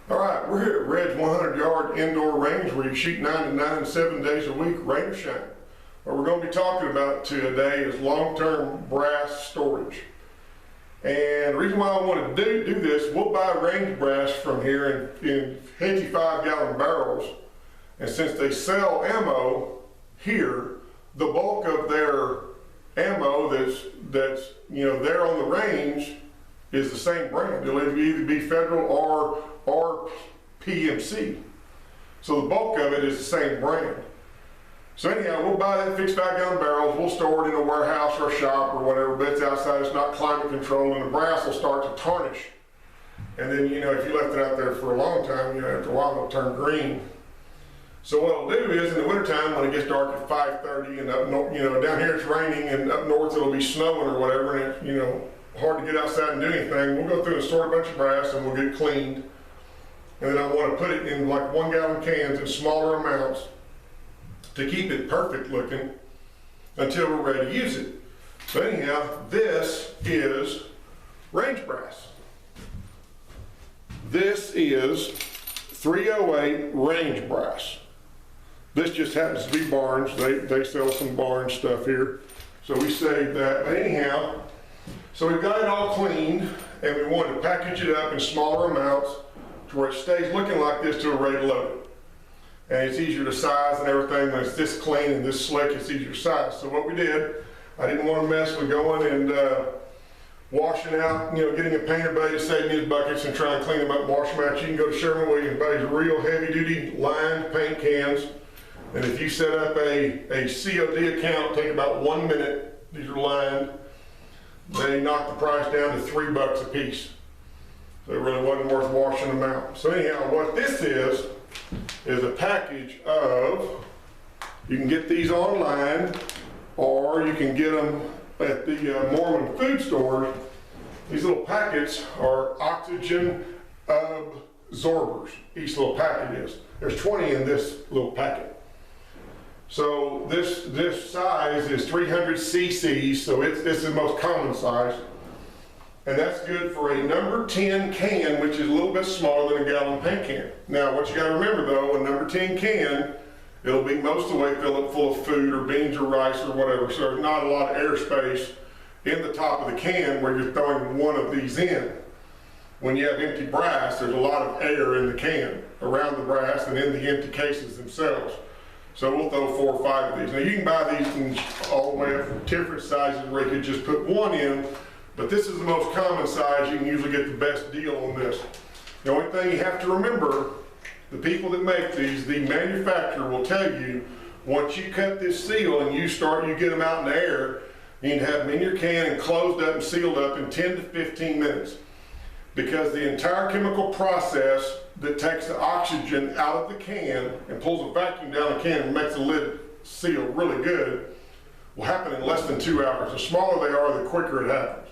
All right, we're here at Red's 100-yard indoor range where you shoot 9 to 9, 7 days a week, rain or shine. What we're going to be talking about today is long-term brass storage. And the reason why I want to do this, we'll buy range brass from here in heavy 5-gallon barrels. And since they sell ammo here, the bulk of their ammo that's there on the range is the same brand. It'll either be Federal or PMC. So the bulk of it is the same brand. So anyhow, we'll buy that fixed 5-gallon barrels, we'll store it in a warehouse or a shop or whatever, but it's outside, it's not climate controlled, and the brass will start to tarnish. And then, if you left it out there for a long time, after a while it'll turn green. So what it'll do is, in the wintertime, when it gets dark at 5:30 and up north, down here it's raining and up north it'll be snowing or whatever, and it's, hard to get outside and do anything, we'll go through and sort a bunch of brass and we'll get cleaned. And then I want to put it in like 1-gallon cans in smaller amounts to keep it perfect looking until we're ready to use it. So anyhow, this is range brass. This is 308 range brass. This just happens to be Barnes. They sell some Barnes stuff here. So we saved that. But anyhow, so we've got it all cleaned and we wanted to package it up in smaller amounts to where it stays looking like this till we're ready to load it. And it's easier to size and everything. When it's this clean and this slick, it's easier to size. So what we did, I didn't want to mess with going and washing out, getting a painter buddy to save me his buckets and try and clean them up and wash them out. You can go to Sherwin-Williams, buy real heavy duty lined paint cans. And if you set up a COD account, take about 1 minute, these are lined, they knocked the price down to $3 a piece. So it really wasn't worth washing them out. So anyhow, what this is a package of, you can get these online or you can get them at the Mormon food stores. These little packets are oxygen absorbers, each little packet is. There's 20 in this little packet. So this size is 300 cc's, so it's the most common size. And that's good for a number 10 can, which is a little bit smaller than a gallon paint can. Now, what you gotta remember though, a number 10 can, it'll be most of the way filled up full of food or beans or rice or whatever, so there's not a lot of airspace in the top of the can where you're throwing one of these in. When you have empty brass, there's a lot of air in the can, around the brass and in the empty cases themselves. So we'll throw 4 or 5 of these. Now you can buy these in all the way up from different sizes where you could just put one in, but this is the most common size. You can usually get the best deal on this. The only thing you have to remember, the people that make these, the manufacturer will tell you, once you cut this seal and you get them out in the air, you need to have them in your can and closed up and sealed up in 10 to 15 minutes. Because the entire chemical process that takes the oxygen out of the can and pulls a vacuum down the can and makes the lid seal really good will happen in less than 2 hours. The smaller they are, the quicker it happens.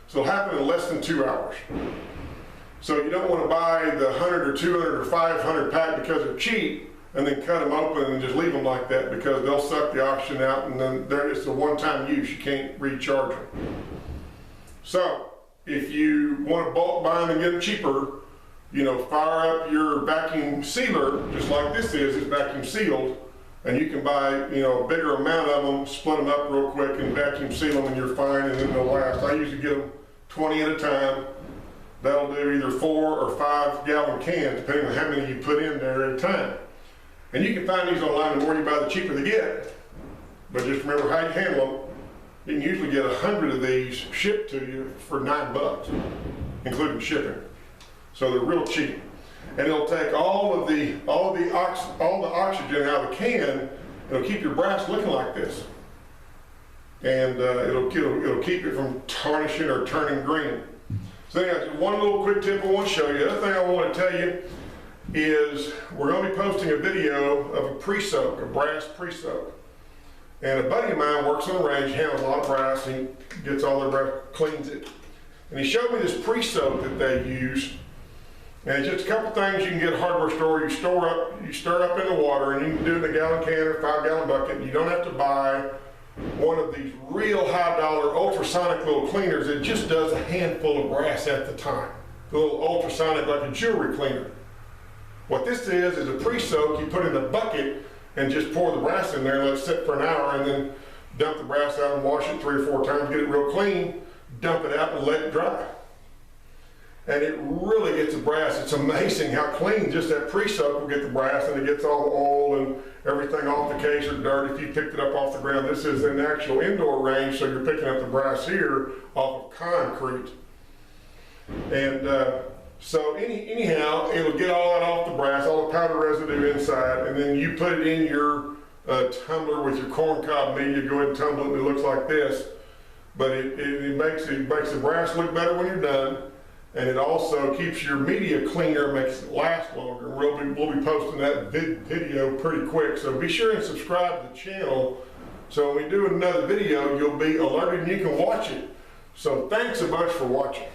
So it'll happen in less than 2 hours. So you don't want to buy the 100 or 200 or 500 pack because they're cheap and then cut them open and just leave them like that, because they'll suck the oxygen out and then it's a one-time use. You can't recharge them. So if you want to bulk buy them and get them cheaper, fire up your vacuum sealer, just like this is, it's vacuum sealed, and you can buy, a bigger amount of them, split them up real quick and vacuum seal them and you're fine, and then they'll last. I usually get them 20 at a time. That'll do either 4 or 5 gallon cans, depending on how many you put in there at a time. And you can find these online. The more you buy, the cheaper they get. But just remember how you handle them. You can usually get 100 of these shipped to you for $9, including shipping. So they're real cheap. And it'll take all the oxygen out of the can. It'll keep your brass looking like this. And it'll keep it from tarnishing or turning green. So anyhow, one little quick tip I want to show you. The other thing I want to tell you is we're going to be posting a video of a pre-soak, a brass pre-soak. And a buddy of mine works on the range, handles a lot of brass, and he gets all their brass, cleans it. And he showed me this pre-soak that they use. And it's just a couple things you can get at a hardware store. You stir up in the water, and you can do it in a gallon can or 5-gallon bucket. You don't have to buy one of these real high-dollar ultrasonic little cleaners. It just does a handful of brass at the time. The little ultrasonic, like a jewelry cleaner. What this is a pre-soak you put in a bucket and just pour the brass in there and let it sit for an hour, and then dump the brass out and wash it 3 or 4 times, get it real clean, dump it out and let it dry. And it really gets the brass. It's amazing how clean just that pre-soak will get the brass, and it gets all the oil and everything off the case or dirt if you picked it up off the ground. This is an actual indoor range, so you're picking up the brass here off of concrete. And so anyhow, it'll get all that off the brass, all the powder residue inside, and then you put it in your tumbler with your corncob media. Go ahead and tumble it, and it looks like this. But it makes the brass look better when you're done, and it also keeps your media cleaner, makes it last longer. We'll be posting that video pretty quick, so be sure and subscribe to the channel, so when we do another video, you'll be alerted and you can watch it. So thanks so much for watching.